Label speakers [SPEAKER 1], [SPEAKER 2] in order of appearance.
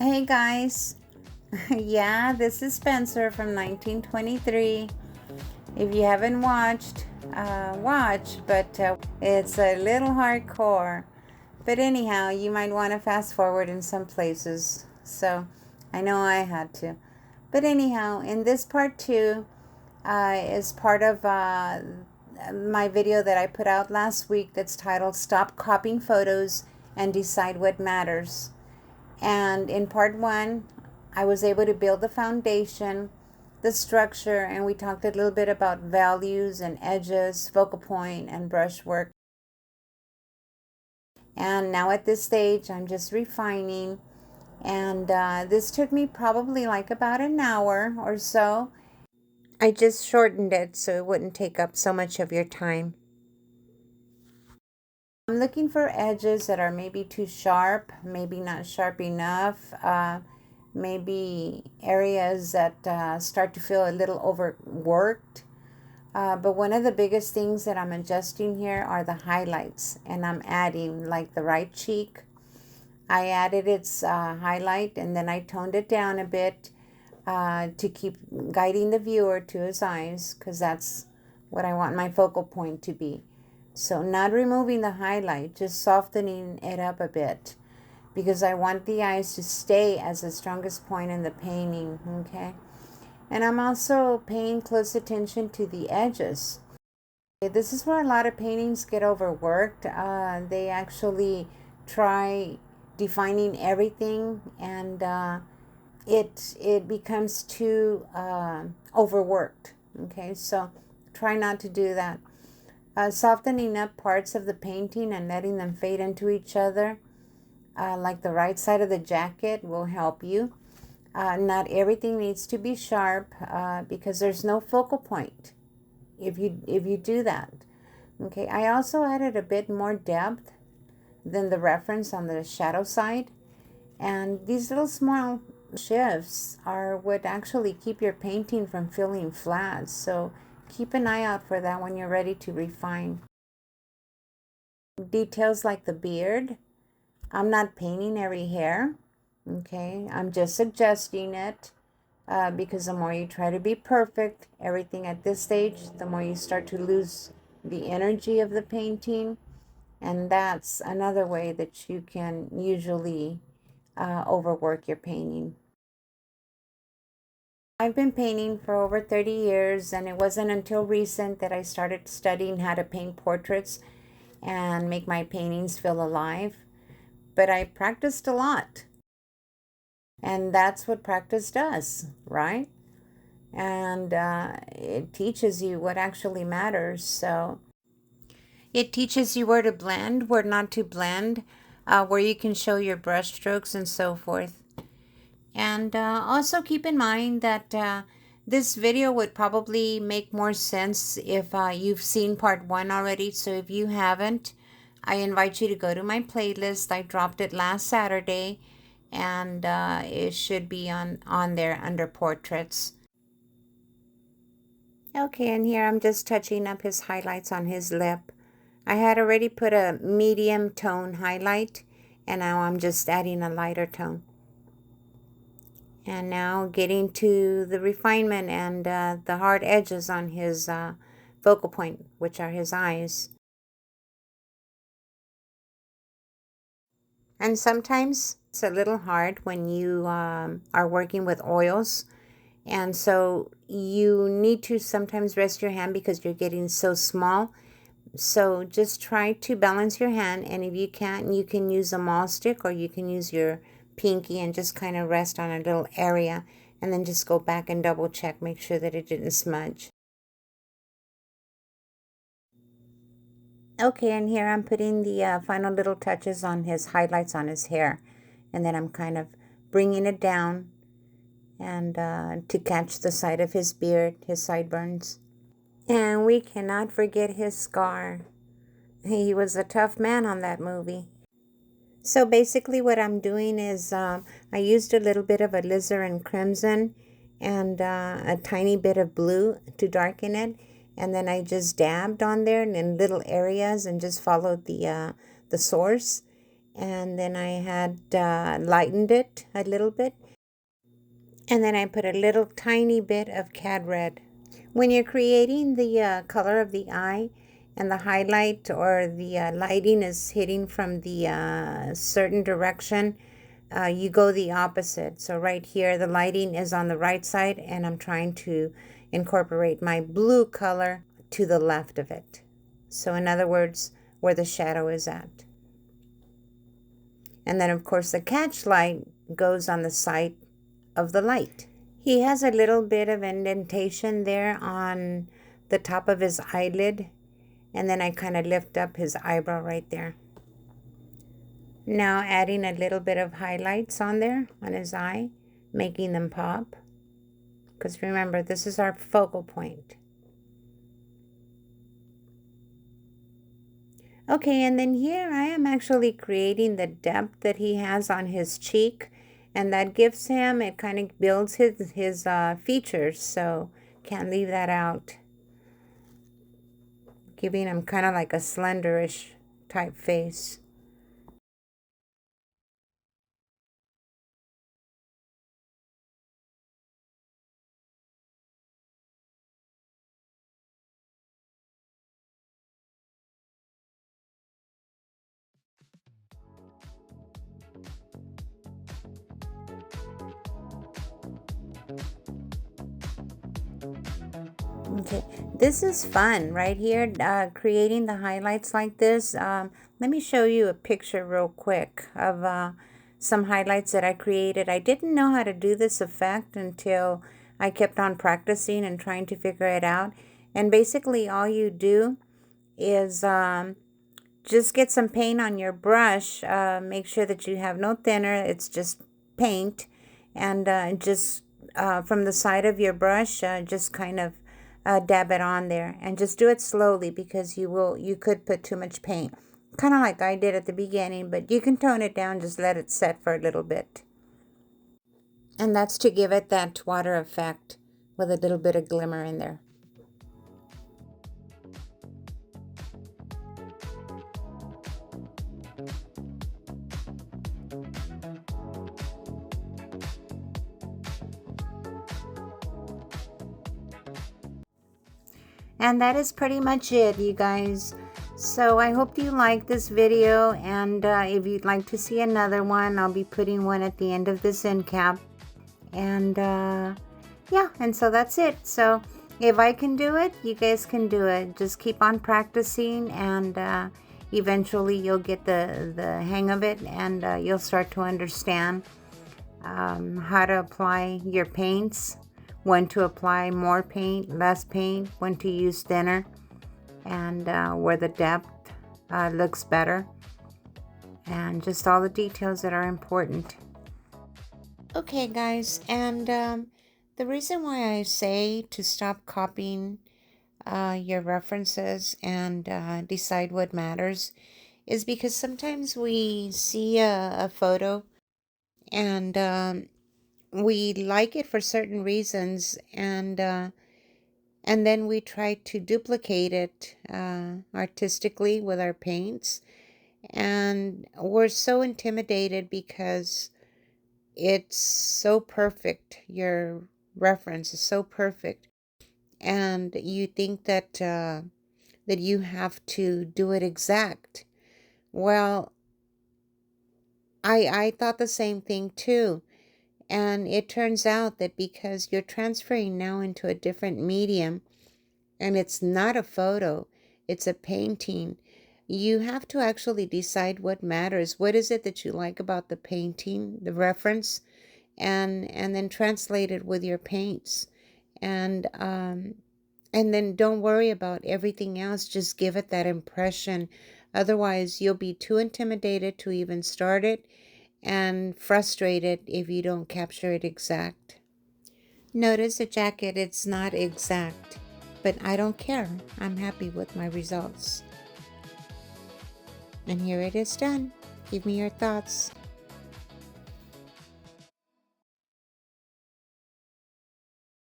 [SPEAKER 1] Hey guys, yeah, this is Spencer from 1923. If you haven't watched, watch, but it's a little hardcore. But anyhow, you might want to fast forward in some places. So I know I had to. But anyhow, in this part two is part of my video that I put out last week that's titled Stop Copying Photos and Decide What Matters. And in part one, I was able to build the foundation, the structure, and we talked a little bit about values and edges, focal point, and brushwork. And now at this stage, I'm just refining. And this took me probably like about an hour or so. I just shortened it so it wouldn't take up so much of your time. I'm looking for edges that are maybe too sharp, maybe not sharp enough, maybe areas that start to feel a little overworked. But one of the biggest things that I'm adjusting here are the highlights, and I'm adding like the right cheek. I added its highlight and then I toned it down a bit to keep guiding the viewer to his eyes, because that's what I want my focal point to be. So not removing the highlight, just softening it up a bit, because I want the eyes to stay as the strongest point in the painting, okay? And I'm also paying close attention to the edges. This is where a lot of paintings get overworked. They actually try defining everything, and it becomes too overworked. Okay, so try not to do that. Softening up parts of the painting and letting them fade into each other, like the right side of the jacket, will help you. Not everything needs to be sharp because there's no focal point if you do that. Okay, I also added a bit more depth than the reference on the shadow side, and these little small shifts are what actually keep your painting from feeling flat. So keep an eye out for that when you're ready to refine. Details like the beard, I'm not painting every hair. Okay, I'm just suggesting it because the more you try to be perfect, everything at this stage, the more you start to lose the energy of the painting. And that's another way that you can usually overwork your painting. I've been painting for over 30 years, and it wasn't until recent that I started studying how to paint portraits and make my paintings feel alive. But I practiced a lot. And that's what practice does, right? And it teaches you what actually matters. So it teaches you where to blend, where not to blend, where you can show your brush strokes and so forth. And also keep in mind that this video would probably make more sense if you've seen part one already. So if you haven't, I invite you to go to my playlist. I dropped it last Saturday, and it should be on there under portraits. Okay, and here I'm just touching up his highlights on his lip. I had already put a medium tone highlight, and now I'm just adding a lighter tone. And now getting to the refinement and the hard edges on his focal point, which are his eyes. And sometimes it's a little hard when you are working with oils. And so you need to sometimes rest your hand because you're getting so small. So just try to balance your hand, and if you can't, you can use a maul stick, or you can use your pinky and just kind of rest on a little area, and then just go back and double check, make sure that it didn't smudge. Okay, and here I'm putting the final little touches on his highlights on his hair, and then I'm kind of bringing it down and to catch the side of his beard, his sideburns. And we cannot forget his scar. He was a tough man on that movie. So basically what I'm doing is I used a little bit of alizarin crimson and a tiny bit of blue to darken it. And then I just dabbed on there in little areas and just followed the source. and then I had lightened it a little bit, and then I put a little tiny bit of cad red. When you're creating the color of the eye and the highlight or the lighting is hitting from the certain direction, you go the opposite. So right here, the lighting is on the right side, and I'm trying to incorporate my blue color to the left of it. So in other words, where the shadow is at. And then of course the catch light goes on the side of the light. He has a little bit of indentation there on the top of his eyelid, and then I kind of lift up his eyebrow right there. Now adding a little bit of highlights on there on his eye, making them pop, because remember, this is our focal point. Okay, and then here I am actually creating the depth that he has on his cheek, and that gives him, it kind of builds his features, so can't leave that out. Giving him kind of like a slenderish type face. Okay, this is fun right here, creating the highlights like this. Let me show you a picture real quick of some highlights that I created. I didn't know how to do this effect until I kept on practicing and trying to figure it out. And basically all you do is just get some paint on your brush. Make sure that you have no thinner, it's just paint. And just from the side of your brush, just kind of dab it on there, and just do it slowly, because you could put too much paint, kind of like I did at the beginning, but you can tone it down, just let it set for a little bit. And that's to give it that water effect with a little bit of glimmer in there. And that is pretty much it, you guys. So I hope you like this video, and if you'd like to see another one, I'll be putting one at the end of this end cap. And yeah, and so that's it. So if I can do it, you guys can do it. Just keep on practicing, and eventually you'll get the hang of it, and you'll start to understand how to apply your paints, when to apply more paint, less paint, when to use thinner, and where the depth looks better, and just all the details that are important. Okay guys, and the reason why I say to stop copying your references and decide what matters is because sometimes we see a photo, and we like it for certain reasons, and then we try to duplicate it artistically with our paints, and we're so intimidated because it's so perfect. Your reference is so perfect, and you think that that you have to do it exact. Well, I thought the same thing too. And it turns out that because you're transferring now into a different medium, and it's not a photo, it's a painting, you have to actually decide what matters. What is it that you like about the painting, the reference, and then translate it with your paints. And then don't worry about everything else. Just give it that impression. Otherwise, you'll be too intimidated to even start it, and frustrated if you don't capture it exact. Notice the jacket, it's not exact, but I don't care. I'm happy with my results. And here it is done. Give me your thoughts.